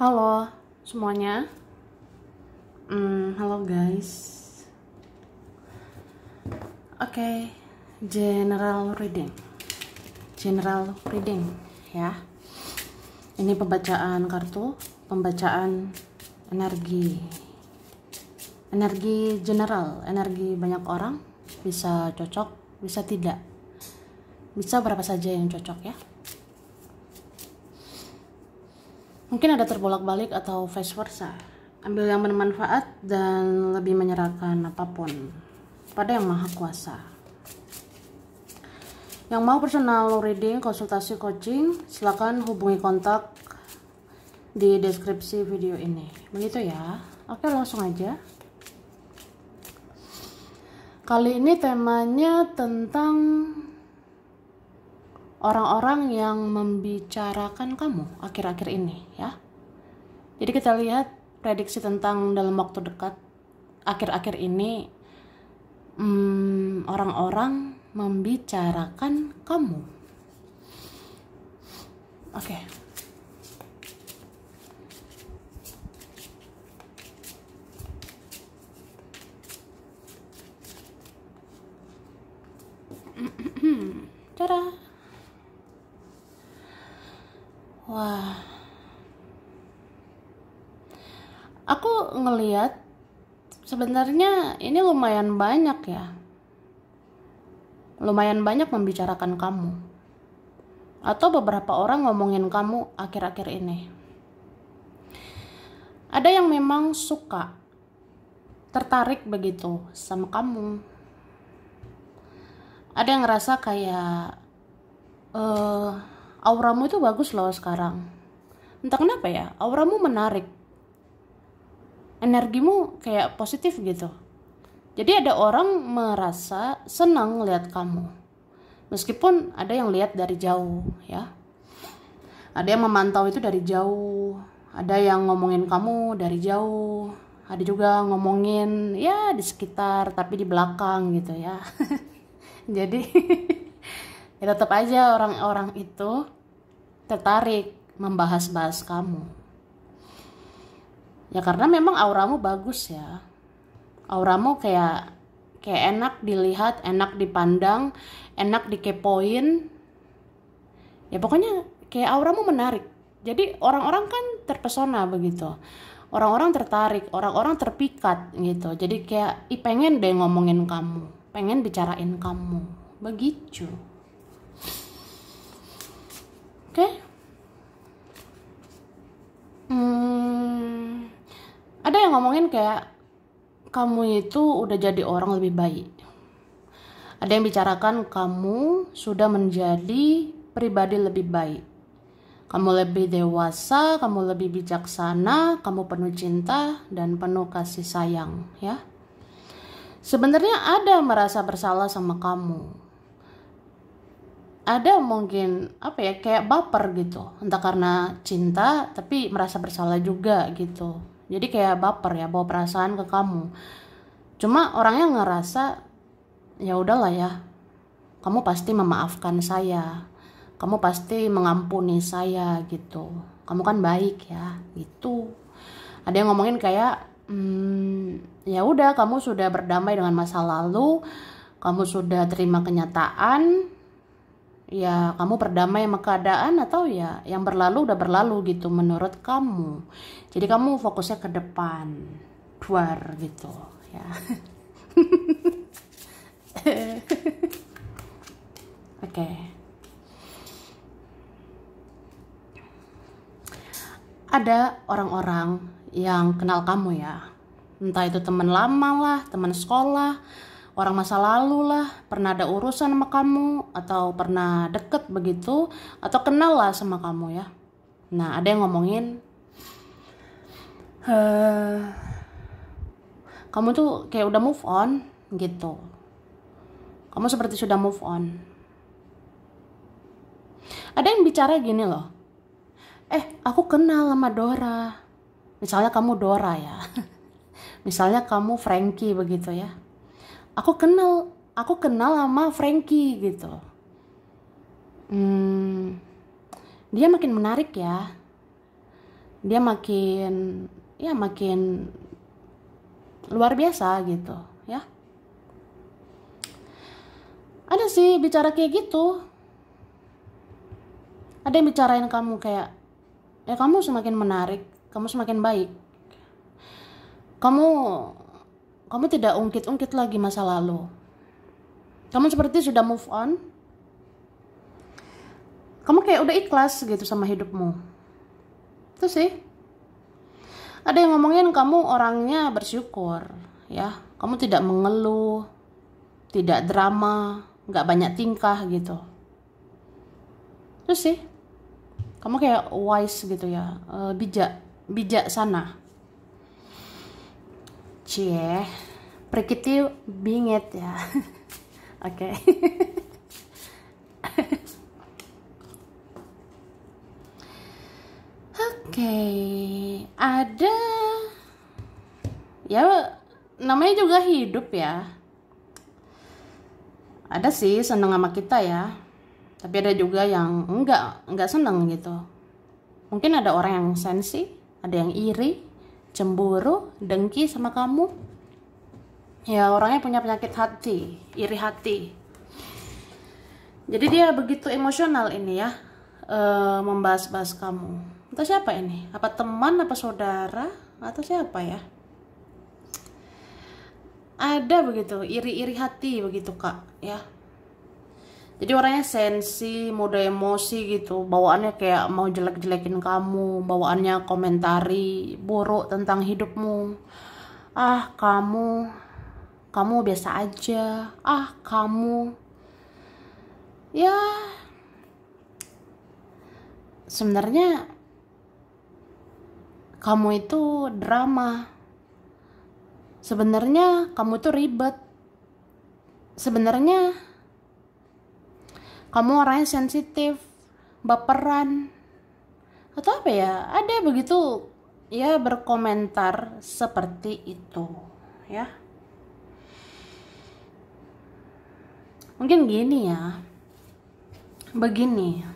Halo semuanya. Halo guys. Oke, general reading ya. Ini pembacaan kartu, pembacaan energi general, energi banyak orang. Bisa cocok, bisa tidak, bisa berapa saja yang cocok ya. Mungkin ada terbolak-balik atau vice versa. Ambil yang bermanfaat dan lebih menyerahkan apapun pada Yang Maha Kuasa. Yang mau personal reading, konsultasi coaching, silakan hubungi kontak di deskripsi video ini. Begitu ya. Oke, langsung aja. Kali ini temanya tentang orang-orang yang membicarakan kamu akhir-akhir ini ya. Jadi kita lihat prediksi tentang dalam waktu dekat akhir-akhir ini, orang-orang membicarakan kamu. Oke. Cara. Wah, aku ngelihat sebenarnya ini lumayan banyak ya. Lumayan banyak membicarakan kamu. Atau beberapa orang ngomongin kamu akhir-akhir ini. Ada yang memang suka, tertarik begitu sama kamu. Ada yang ngerasa kayak auramu itu bagus loh sekarang. Entah kenapa ya, auramu menarik. Energimu kayak positif gitu. Jadi ada orang merasa senang lihat kamu. Meskipun ada yang lihat dari jauh ya. Ada yang memantau itu dari jauh. Ada yang ngomongin kamu dari jauh. Ada juga ngomongin ya di sekitar tapi di belakang gitu ya. Jadi ya tetap aja orang-orang itu tertarik membahas-bahas kamu. Ya karena memang auramu bagus ya. Auramu kayak enak dilihat, enak dipandang, enak dikepoin. Ya pokoknya kayak auramu menarik. Jadi orang-orang kan terpesona begitu. Orang-orang tertarik, orang-orang terpikat gitu. Jadi kayak pengen deh ngomongin kamu, pengen bicarain kamu. Begitu. Oke. Ada yang ngomongin kayak kamu itu udah jadi orang lebih baik. Ada yang bicarakan kamu sudah menjadi pribadi lebih baik. Kamu lebih dewasa, kamu lebih bijaksana, kamu penuh cinta dan penuh kasih sayang ya. Sebenarnya ada merasa bersalah sama kamu. Ada mungkin kayak baper gitu, entah karena cinta tapi merasa bersalah juga gitu. Jadi kayak baper ya, bawa perasaan ke kamu. Cuma orangnya ngerasa ya udahlah ya, kamu pasti memaafkan saya, kamu pasti mengampuni saya gitu, kamu kan baik ya gitu. Ada yang ngomongin kayak ya udah, kamu sudah berdamai dengan masa lalu, kamu sudah terima kenyataan. Ya kamu berdamai sama keadaan, atau ya yang berlalu udah berlalu gitu menurut kamu. Jadi kamu fokusnya ke depan, duar gitu ya. Oke. Ada orang-orang yang kenal kamu ya. Entah itu teman lama lah, teman sekolah, orang masa lalu lah, pernah ada urusan sama kamu, atau pernah deket begitu, atau kenal lah sama kamu ya. Nah ada yang ngomongin kamu tuh kayak udah move on gitu. Kamu seperti sudah move on. Ada yang bicara gini loh, aku kenal sama Dora. Misalnya kamu Dora ya. Misalnya kamu Frankie begitu ya. Aku kenal sama Frankie gitu. Dia makin menarik ya. dia makin luar biasa gitu ya. Ada sih bicara kayak gitu, ada yang bicarain kamu kayak, ya kamu semakin menarik, kamu semakin baik, kamu tidak ungkit-ungkit lagi masa lalu, kamu seperti sudah move on, kamu kayak udah ikhlas gitu sama hidupmu. Itu sih. Ada yang ngomongin kamu orangnya bersyukur ya, kamu tidak mengeluh, tidak drama, nggak banyak tingkah gitu. Terus sih, kamu kayak wise gitu ya, bijak sana. Cie, pretty bingit ya. Oke. Oke, ada ya, namanya juga hidup ya. Ada sih seneng sama kita ya, tapi ada juga yang enggak seneng gitu. Mungkin ada orang yang sensi, ada yang iri, cemburu, dengki sama kamu. Ya orangnya punya penyakit hati, iri hati. Jadi dia begitu emosional ini ya, membahas-bahas kamu. Entah siapa ini, apa teman, apa saudara, atau siapa ya. Ada begitu, iri-iri hati begitu kak ya. Jadi orangnya sensi, mudah emosi gitu, bawaannya kayak mau jelek-jelekin kamu, bawaannya komentari buruk tentang hidupmu. Ah kamu biasa aja, ah kamu. Ya sebenarnya kamu itu drama, sebenarnya kamu tuh ribet, sebenarnya kamu orangnya sensitif, baperan, atau apa ya, ada begitu ya berkomentar seperti itu ya. Mungkin gini ya, begini,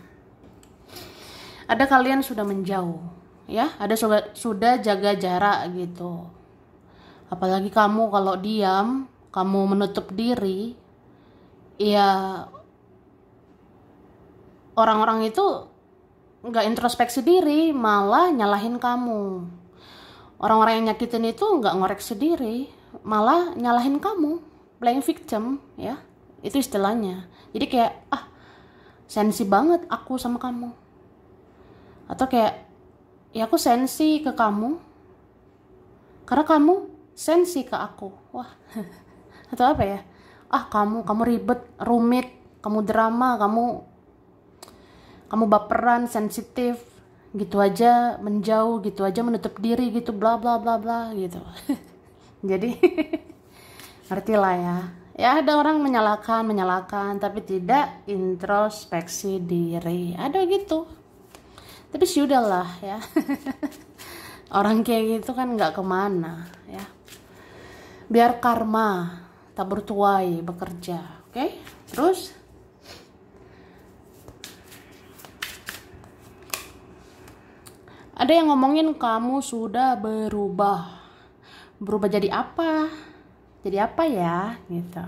ada kalian sudah menjauh ya, ada sudah jaga jarak gitu. Apalagi kamu kalau diam, kamu menutup diri, ya orang-orang itu nggak introspeksi diri, malah nyalahin kamu. Orang-orang yang nyakitin itu nggak ngoreksi diri, malah nyalahin kamu, playing victim ya, itu istilahnya. Jadi kayak sensi banget aku sama kamu, atau kayak ya aku sensi ke kamu karena kamu sensi ke aku. Wah. Atau apa ya, kamu ribet, rumit, kamu drama, kamu baperan, sensitif, gitu aja menjauh, gitu aja menutup diri gitu, bla bla bla bla gitu. Jadi ngerti lah ya. Ya ada orang menyalahkan tapi tidak introspeksi diri, ada gitu. Tapi sudahlah ya. Orang kayak gitu kan nggak kemana ya. Biar karma tak bertuai bekerja, oke? Terus ada yang ngomongin kamu sudah berubah. Berubah jadi apa? Jadi apa ya? Gitu.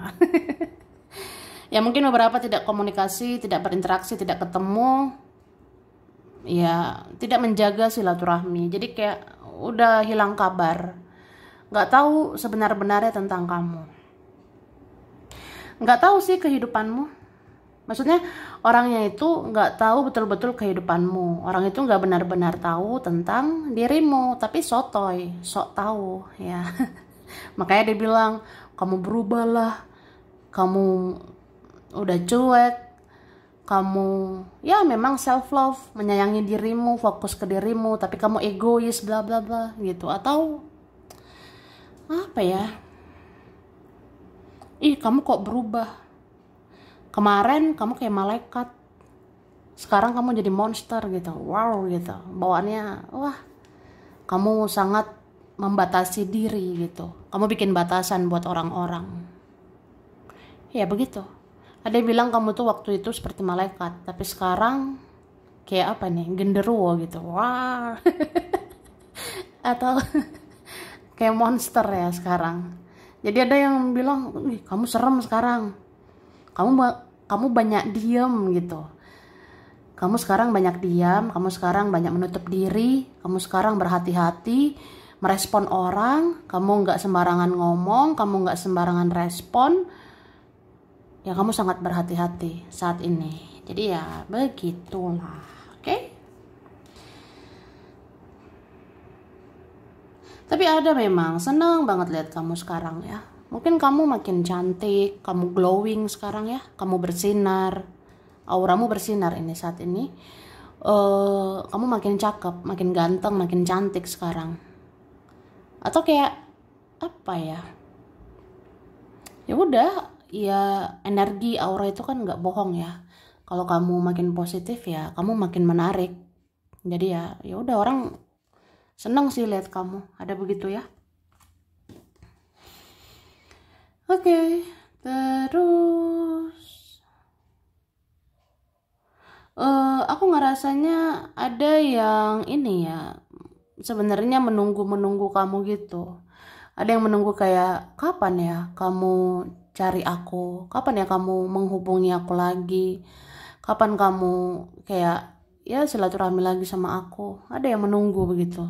Ya mungkin beberapa tidak komunikasi, tidak berinteraksi, tidak ketemu. Ya tidak menjaga silaturahmi. Jadi kayak udah hilang kabar. Gak tahu sebenar-benarnya tentang kamu. Gak tahu sih kehidupanmu. Maksudnya orangnya itu gak tahu betul-betul kehidupanmu. Orang itu gak benar-benar tahu tentang dirimu, tapi sotoy, sok tahu ya. Makanya dia bilang, kamu berubahlah, kamu udah cuek, kamu ya memang self love, menyayangi dirimu, fokus ke dirimu, tapi kamu egois, bla bla bla gitu. Atau apa ya, kamu kok berubah, kemarin kamu kayak malaikat, sekarang kamu jadi monster gitu. Wow gitu, bawaannya wah, kamu sangat membatasi diri gitu, kamu bikin batasan buat orang-orang. Ya begitu. Ada yang bilang kamu tuh waktu itu seperti malaikat, tapi sekarang kayak apa nih, genderuwo gitu. Wah. atau kayak monster ya sekarang. Jadi ada yang bilang, "Ih, kamu serem sekarang. Kamu banyak diam gitu. Kamu sekarang banyak diam, kamu sekarang banyak menutup diri, kamu sekarang berhati-hati merespon orang, kamu nggak sembarangan ngomong, kamu nggak sembarangan respon. Ya kamu sangat berhati-hati saat ini." Jadi ya begitulah, oke? Tapi ada memang, seneng banget lihat kamu sekarang ya. Mungkin kamu makin cantik, kamu glowing sekarang ya, kamu bersinar, auramu bersinar ini saat ini. Kamu makin cakep, makin ganteng, makin cantik sekarang. Atau kayak apa ya? Ya udah, ya energi aura itu kan nggak bohong ya. Kalau kamu makin positif ya, kamu makin menarik. Jadi ya udah, orang senang sih lihat kamu. Ada begitu ya. Oke, terus aku ngerasanya ada yang ini ya, sebenarnya menunggu kamu gitu. Ada yang menunggu kayak, kapan ya kamu cari aku, kapan ya kamu menghubungi aku lagi, kapan kamu kayak ya silaturahmi lagi sama aku. Ada yang menunggu begitu.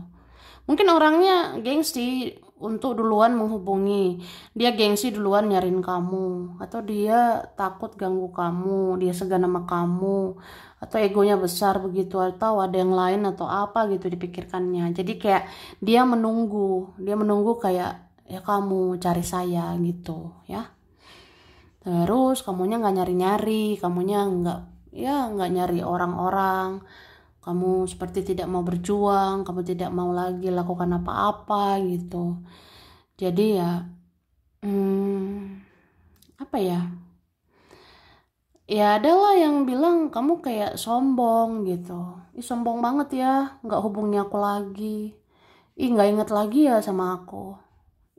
Mungkin orangnya gengsi untuk duluan menghubungi, dia gengsi duluan nyariin kamu, atau dia takut ganggu kamu, dia segan sama kamu, atau egonya besar begitu, atau ada yang lain atau apa gitu dipikirkannya. Jadi kayak dia menunggu kayak ya kamu cari saya gitu ya. Terus kamunya nggak nyari-nyari, kamunya nggak nyari orang-orang. Kamu seperti tidak mau berjuang, kamu tidak mau lagi lakukan apa-apa gitu. Jadi ya, apa ya? Ya adalah yang bilang kamu kayak sombong gitu. Ih, sombong banget ya, nggak hubungi aku lagi. Ih, nggak inget lagi ya sama aku.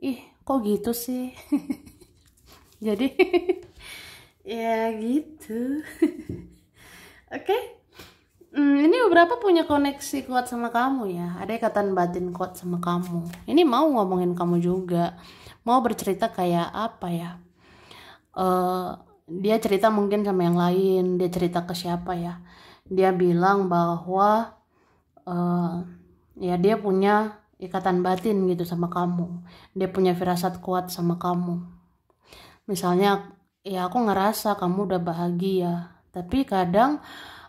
Ih, kok gitu sih? Jadi, ya gitu. Oke. Ini beberapa punya koneksi kuat sama kamu ya. Ada ikatan batin kuat sama kamu. Ini mau ngomongin kamu juga. Mau bercerita kayak apa ya? Dia cerita mungkin sama yang lain. Dia cerita ke siapa ya? Dia bilang bahwa ya dia punya ikatan batin gitu sama kamu. Dia punya firasat kuat sama kamu. Misalnya, ya aku ngerasa kamu udah bahagia. Tapi kadang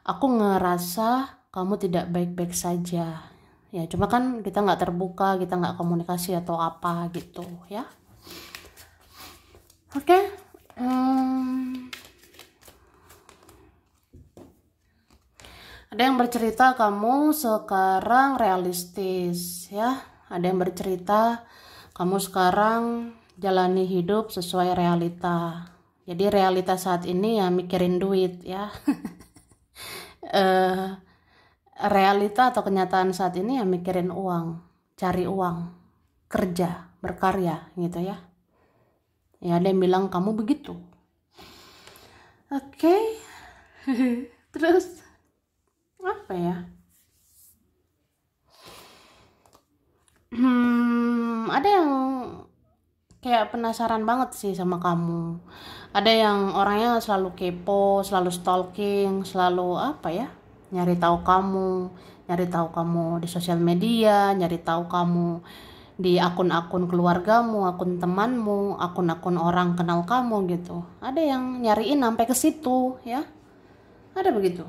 aku ngerasa kamu tidak baik-baik saja. Ya cuma kan kita nggak terbuka, kita nggak komunikasi atau apa gitu ya. Oke. Ada yang bercerita kamu sekarang realistis ya. Ada yang bercerita kamu sekarang jalani hidup sesuai realita. Jadi realita saat ini ya mikirin duit ya. Realita atau kenyataan saat ini ya mikirin uang, cari uang, kerja, berkarya gitu ya. Ya ada yang bilang kamu begitu. Oke. Terus apa ya? Ada yang kayak penasaran banget sih sama kamu. Ada yang orangnya selalu kepo, selalu stalking, selalu apa ya? Nyari tahu kamu di sosial media, nyari tahu kamu di akun-akun keluargamu, akun temanmu, akun-akun orang kenal kamu gitu. Ada yang nyariin sampai ke situ ya. Ada begitu.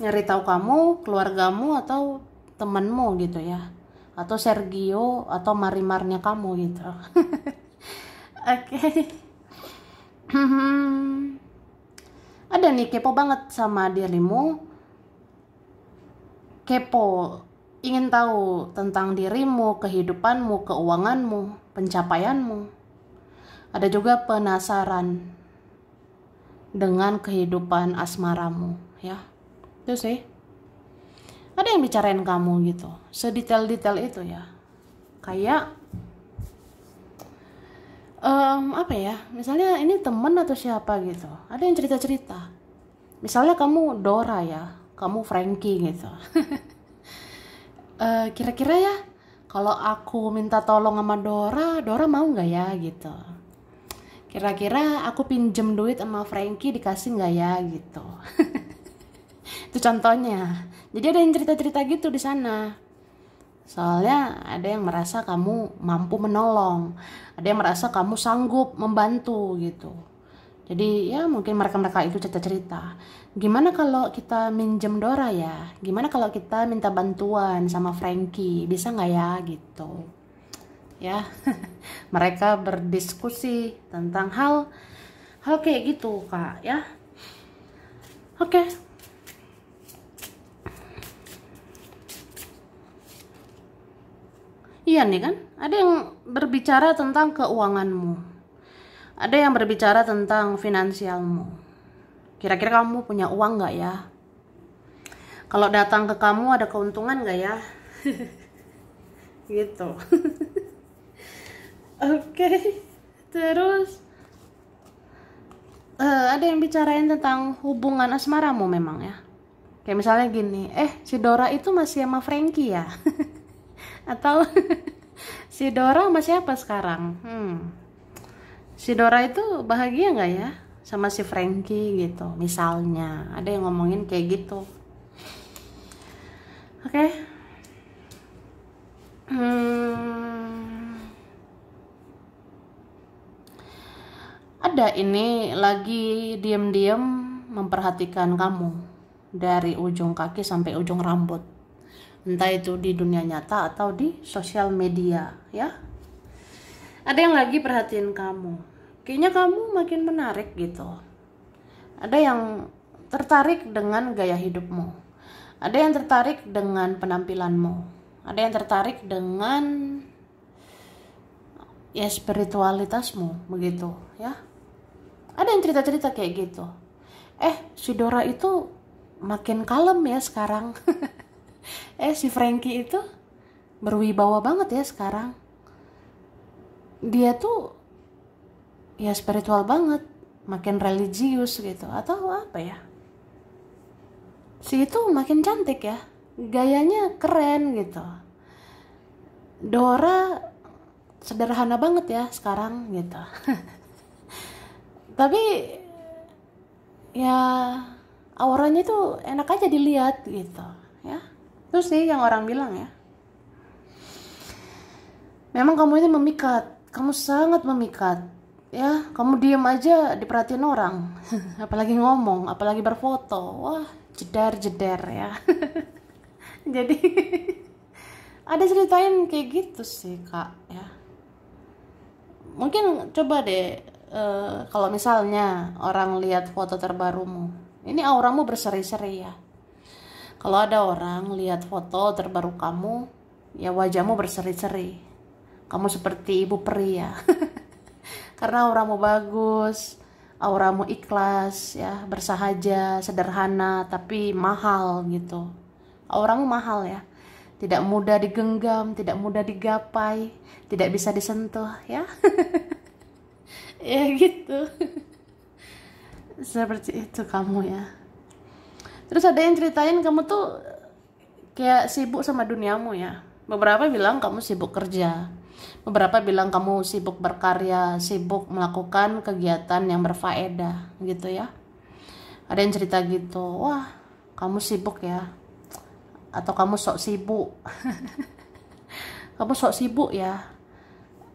Nyari tahu kamu, keluargamu atau temanmu gitu ya. Atau Sergio atau Marimarnya kamu gitu. Oke. Ada nih kepo banget sama dirimu. Kepo, ingin tahu tentang dirimu, kehidupanmu, keuanganmu, pencapaianmu. Ada juga penasaran dengan kehidupan asmaramu ya. Itu sih. Ada yang bicarain kamu gitu, sedetail-detail itu ya. Kayak apa ya, misalnya ini temen atau siapa gitu, ada yang cerita-cerita. Misalnya kamu Dora ya, kamu Frankie gitu. Kira-kira ya, kalau aku minta tolong sama Dora, Dora mau nggak ya gitu. Kira-kira aku pinjem duit sama Frankie dikasih nggak ya gitu. Itu contohnya. Jadi ada yang cerita-cerita gitu di sana. Soalnya ada yang merasa kamu mampu menolong, ada yang merasa kamu sanggup membantu gitu. Jadi ya mungkin mereka-mereka itu cerita-cerita. Gimana kalau kita minjem Dora ya? Gimana kalau kita minta bantuan sama Frankie? Bisa nggak ya gitu? Ya, mereka berdiskusi tentang hal kayak gitu kak ya. Oke. Iya nih kan, ada yang berbicara tentang keuanganmu, ada yang berbicara tentang finansialmu. Kira-kira kamu punya uang nggak ya? Kalau datang ke kamu ada keuntungan nggak ya? Gitu. Oke. Terus ada yang bicarain tentang hubungan asmaramu memang ya. Kayak misalnya gini, si Dora itu masih sama Frankie ya? Atau si Dora sama siapa sekarang? Si Dora itu bahagia nggak ya sama si Frankie gitu? Misalnya, ada yang ngomongin kayak gitu. Oke. Ada ini lagi diam-diam memperhatikan kamu dari ujung kaki sampai ujung rambut. Entah itu di dunia nyata atau di sosial media ya. Ada yang lagi perhatiin kamu. Kayaknya kamu makin menarik gitu. Ada yang tertarik dengan gaya hidupmu. Ada yang tertarik dengan penampilanmu. Ada yang tertarik dengan ya spiritualitasmu begitu ya. Ada yang cerita-cerita kayak gitu. Si Dora itu makin kalem ya sekarang. Si Frankie itu berwibawa banget ya sekarang. Dia tuh ya spiritual banget, makin religius gitu. Atau apa ya? Si itu makin cantik ya, gayanya keren gitu. Dora sederhana banget ya sekarang gitu. Tapi ya auranya tuh enak aja dilihat gitu ya. Terus sih yang orang bilang ya, memang kamu ini memikat, kamu sangat memikat ya. Kamu diem aja diperhatiin orang. Apalagi ngomong, apalagi berfoto, wah jeder ya. Jadi ada ceritain kayak gitu sih kak ya. Mungkin coba deh kalau misalnya orang lihat foto terbarumu, ini auramu berseri-seri ya. Kalau ada orang lihat foto terbaru kamu, ya wajahmu berseri-seri. Kamu seperti ibu peri ya. Karena auramu bagus, auramu ikhlas ya, bersahaja, sederhana tapi mahal gitu. Auramu mahal ya. Tidak mudah digenggam, tidak mudah digapai, tidak bisa disentuh ya. Ya gitu. Seperti itu kamu ya. Terus ada yang ceritain kamu tuh kayak sibuk sama duniamu ya. Beberapa bilang kamu sibuk kerja. Beberapa bilang kamu sibuk berkarya, sibuk melakukan kegiatan yang berfaedah gitu ya. Ada yang cerita gitu, wah kamu sibuk ya. Atau kamu sok sibuk. Kamu sok sibuk ya.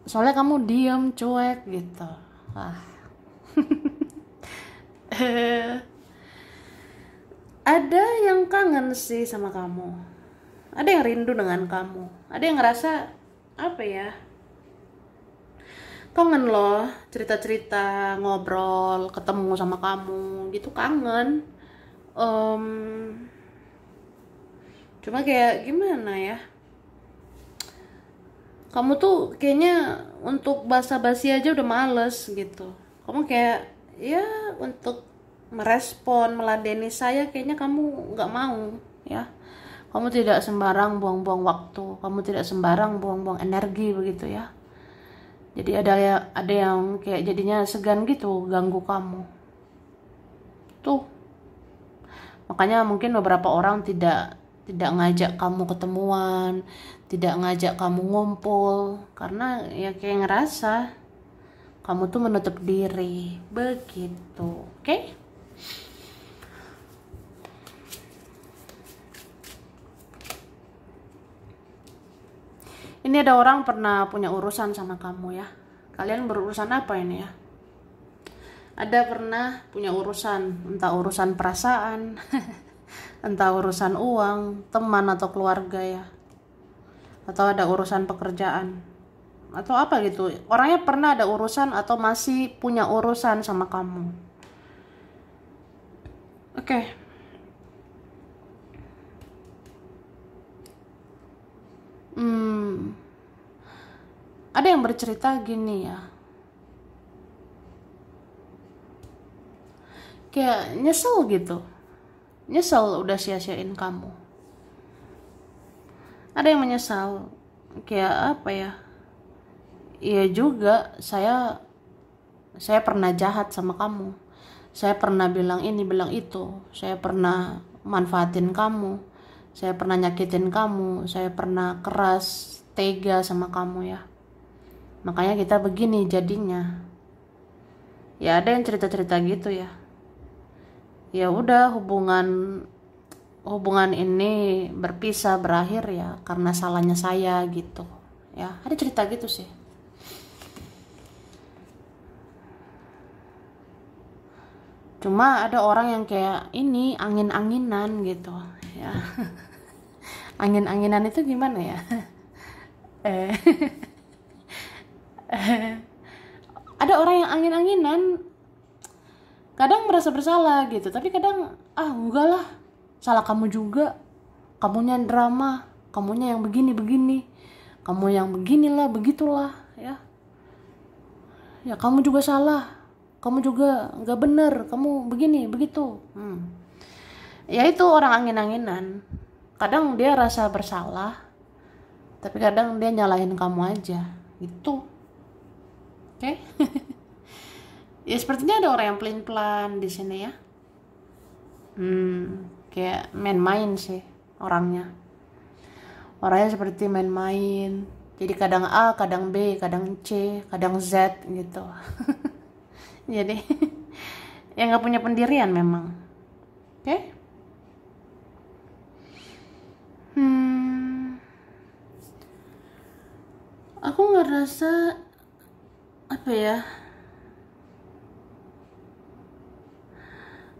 Soalnya kamu diem, cuek gitu. Wah. Ada yang kangen sih sama kamu. Ada yang rindu dengan kamu. Ada yang ngerasa apa ya? Kangen loh, cerita-cerita, ngobrol, ketemu sama kamu, gitu kangen. Cuma kayak gimana ya? Kamu tuh kayaknya untuk basa-basi aja udah males gitu. Kamu kayak ya untuk merespon, meladeni saya kayaknya kamu nggak mau ya. Kamu tidak sembarang buang-buang waktu, kamu tidak sembarang buang-buang energi begitu ya. Jadi ada yang kayak jadinya segan gitu ganggu kamu. Tuh. Makanya mungkin beberapa orang tidak tidak ngajak kamu ketemuan, tidak ngajak kamu ngumpul, karena ya kayak ngerasa kamu tuh menutup diri begitu. Oke? Ini ada orang pernah punya urusan sama kamu ya. Kalian berurusan apa ini ya? Ada pernah punya urusan, entah urusan perasaan, entah urusan uang, teman atau keluarga ya. Atau ada urusan pekerjaan. Atau apa gitu. Orangnya pernah ada urusan atau masih punya urusan sama kamu. Oke. Ada yang bercerita gini ya. Kayak nyesel gitu. Nyesel udah sia-siain kamu. Ada yang menyesal. Kayak apa ya? Iya juga, saya pernah jahat sama kamu. Saya pernah bilang ini, bilang itu. Saya pernah manfaatin kamu. Saya pernah nyakitin kamu. Saya pernah keras, tega sama kamu ya. Makanya kita begini jadinya. Ya ada yang cerita-cerita gitu ya. Ya udah hubungan ini berpisah, berakhir ya karena salahnya saya gitu. Ya, ada cerita gitu sih. Cuma ada orang yang kayak ini angin-anginan gitu ya. Angin-anginan itu gimana ya? eh ada orang yang angin-anginan, kadang merasa bersalah gitu, tapi kadang enggak lah, salah kamu juga, kamunya yang drama, kamunya yang begini-begini, kamu yang beginilah begitulah ya. Ya kamu juga salah, kamu juga nggak bener, kamu begini begitu. Ya itu orang angin-anginan. Kadang dia rasa bersalah, tapi kadang dia nyalahin kamu aja gitu. Oke? Ya sepertinya ada orang yang pelin-pelan di sini ya. Kayak main-main sih orangnya. Orangnya seperti main-main. Jadi kadang A, kadang B, kadang C, kadang Z gitu. Jadi ya nggak punya pendirian memang. Oke? Aku ngerasa apa ya?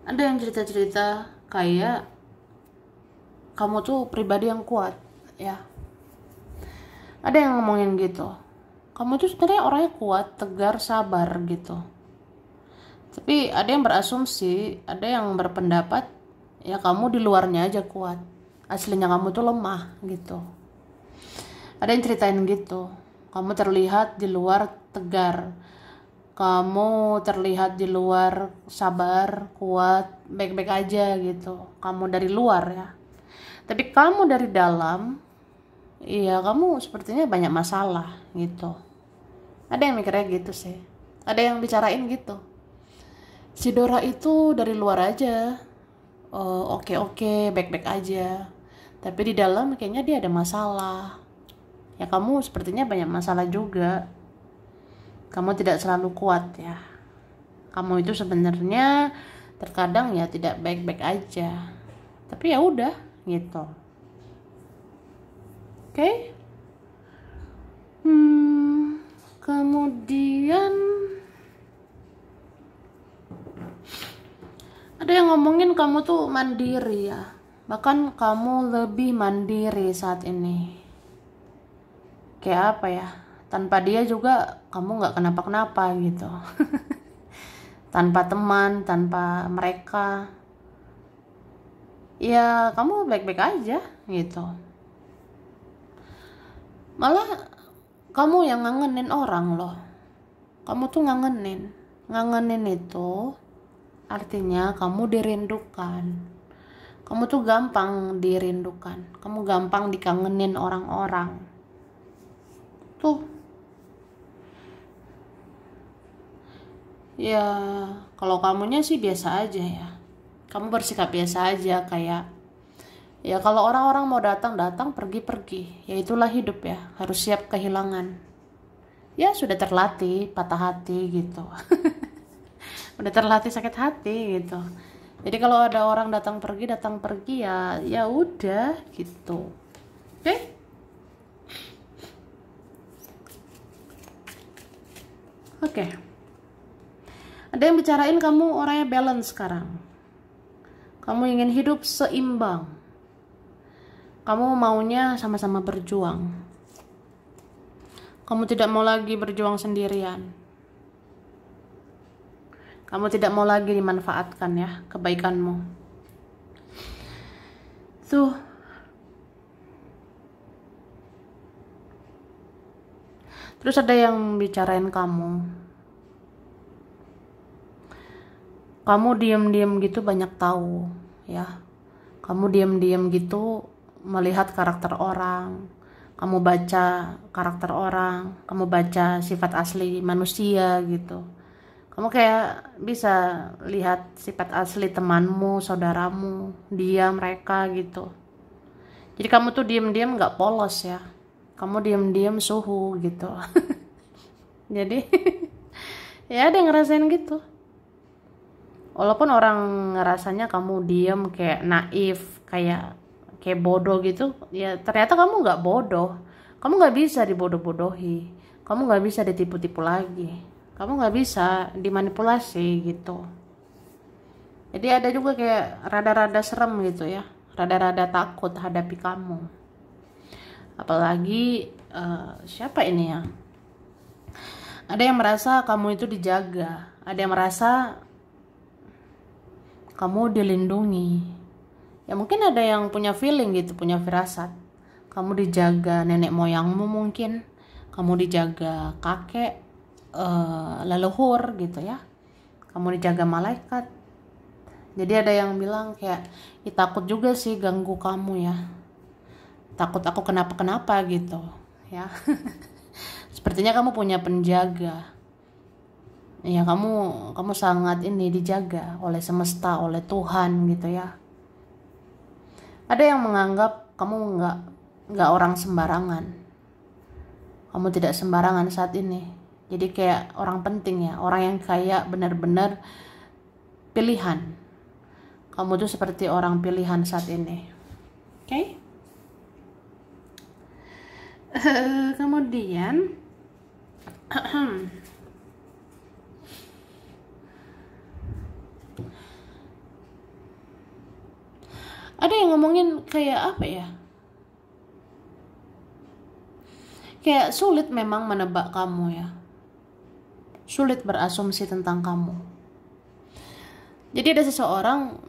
Ada yang cerita-cerita kayak kamu tuh pribadi yang kuat ya. Ada yang ngomongin gitu. Kamu tuh sebenarnya orangnya kuat, tegar, sabar gitu. Tapi ada yang berasumsi, ada yang berpendapat ya kamu di luarnya aja kuat, aslinya kamu tuh lemah gitu. Ada yang ceritain gitu, kamu terlihat di luar tegar, kamu terlihat di luar sabar, kuat, baik-baik aja gitu. Kamu dari luar ya, tapi kamu dari dalam, iya kamu sepertinya banyak masalah gitu. Ada yang mikirnya gitu sih. Ada yang bicarain gitu, si Dora itu dari luar aja oke, baik-baik aja, tapi di dalam kayaknya dia ada masalah. Ya kamu sepertinya banyak masalah juga. Kamu tidak selalu kuat ya. Kamu itu sebenarnya terkadang ya tidak baik-baik aja. Tapi ya udah gitu. Oke? Kemudian ada yang ngomongin kamu tuh mandiri ya. Bahkan kamu lebih mandiri saat ini. Kayak apa ya? Tanpa dia juga kamu nggak kenapa-kenapa gitu. Tanpa teman, tanpa mereka, ya kamu baik-baik aja gitu. Malah kamu yang ngangenin orang loh. Kamu tuh ngangenin itu artinya kamu dirindukan. Kamu tuh gampang dirindukan. Kamu gampang dikangenin orang-orang. Tuh. Ya, kalau kamunya sih biasa aja ya. Kamu bersikap biasa aja kayak Ya kalau orang-orang mau datang pergi, ya itulah hidup ya, harus siap kehilangan. Ya sudah terlatih patah hati gitu. Udah terlatih sakit hati gitu. Jadi kalau ada orang datang pergi ya ya udah gitu. Oke? Oke. Ada yang bicarain kamu orangnya balance sekarang. Kamu ingin hidup seimbang. Kamu maunya sama-sama berjuang. Kamu tidak mau lagi berjuang sendirian. Kamu tidak mau lagi dimanfaatkan ya kebaikanmu. Tuh. Terus ada yang bicarain kamu. Kamu diam-diam gitu banyak tahu ya. Kamu diam-diam gitu melihat karakter orang. Kamu baca karakter orang, kamu baca sifat asli manusia gitu. Kamu kayak bisa lihat sifat asli temanmu, saudaramu, dia, mereka gitu. Jadi kamu tuh diam-diam gak polos ya. Kamu diam-diam suhu gitu. Jadi ya ada yang ngerasain gitu. Walaupun orang ngerasanya kamu diam kayak naif, kayak bodoh gitu, ya ternyata kamu nggak bodoh. Kamu nggak bisa dibodoh-bodohi. Kamu nggak bisa ditipu-tipu lagi. Kamu nggak bisa dimanipulasi gitu. Jadi ada juga kayak rada-rada serem gitu ya, rada-rada takut hadapi kamu. Apalagi siapa ini ya? Ada yang merasa kamu itu dijaga, ada yang merasa kamu dilindungi. Ya mungkin ada yang punya feeling gitu, punya firasat. Kamu dijaga nenek moyangmu mungkin. Kamu dijaga kakek, leluhur gitu ya. Kamu dijaga malaikat. Jadi ada yang bilang kayak, takut juga sih ganggu kamu ya. Takut aku kenapa-kenapa gitu ya. Sepertinya kamu punya penjaga. Ya kamu sangat ini dijaga oleh semesta, oleh Tuhan gitu ya. Ada yang menganggap kamu nggak orang sembarangan. Kamu tidak sembarangan saat ini. Jadi kayak orang penting ya, orang yang kayak benar-benar pilihan. Kamu tuh seperti orang pilihan saat ini. Oke? Kemudian ada yang ngomongin kayak apa ya? Kayak sulit memang menebak kamu ya. Sulit berasumsi tentang kamu. Jadi ada seseorang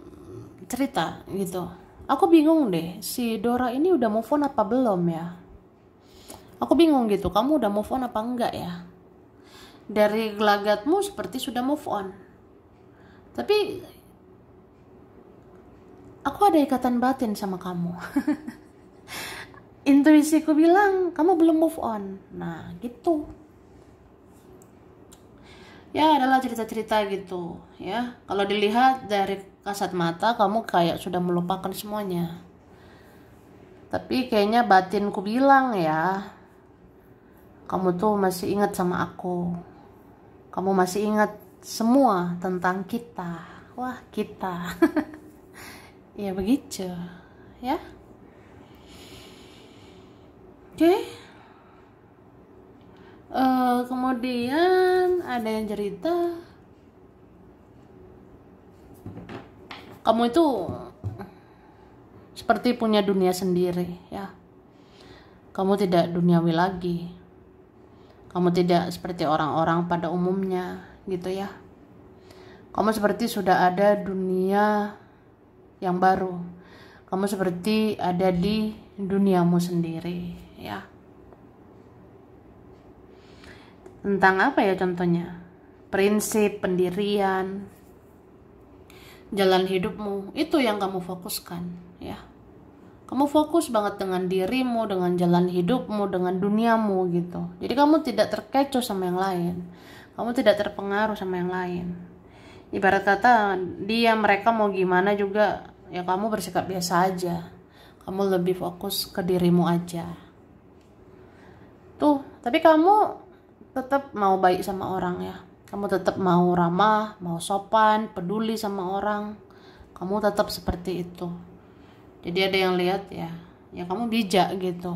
cerita gitu. Aku bingung deh, si Dora ini udah move on apa belum ya? Aku bingung gitu, kamu udah move on apa enggak ya? Dari gelagatmu seperti sudah move on. Tapi aku ada ikatan batin sama kamu. Intuisiku bilang kamu belum move on. Nah gitu. Ya adalah cerita-cerita gitu ya. Kalau dilihat dari kasat mata kamu kayak sudah melupakan semuanya. Tapi kayaknya batinku bilang ya, kamu tuh masih ingat sama aku. Kamu masih ingat semua tentang kita. Wah kita. Ya begitu ya. Oke. Kemudian ada yang cerita kamu itu seperti punya dunia sendiri ya. Kamu tidak duniawi lagi. Kamu tidak seperti orang-orang pada umumnya gitu ya. Kamu seperti sudah ada dunia yang baru. Kamu seperti ada di duniamu sendiri ya. Tentang apa ya contohnya? Prinsip, pendirian, jalan hidupmu, itu yang kamu fokuskan ya. Kamu fokus banget dengan dirimu, dengan jalan hidupmu, dengan duniamu gitu. Jadi kamu tidak terkecoh sama yang lain. Kamu tidak terpengaruh sama yang lain. Ibarat kata mereka mau gimana juga ya kamu bersikap biasa aja. Kamu lebih fokus ke dirimu aja. Tuh, tapi kamu tetap mau baik sama orang ya. Kamu tetap mau ramah, mau sopan, peduli sama orang. Kamu tetap seperti itu. Jadi ada yang lihat ya kamu bijak gitu.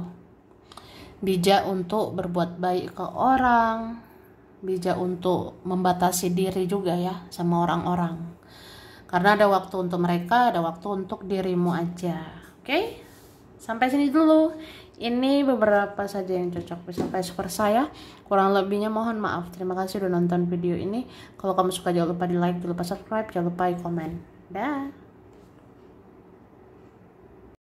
Bijak untuk berbuat baik ke orang, bijak untuk membatasi diri juga ya sama orang-orang. Karena ada waktu untuk mereka, ada waktu untuk dirimu aja. Oke? Sampai sini dulu. Ini beberapa saja yang cocok sampai super saya. Kurang lebihnya mohon maaf. Terima kasih udah nonton video ini. Kalau kamu suka jangan lupa di like, jangan lupa subscribe, jangan lupa komen. Dah.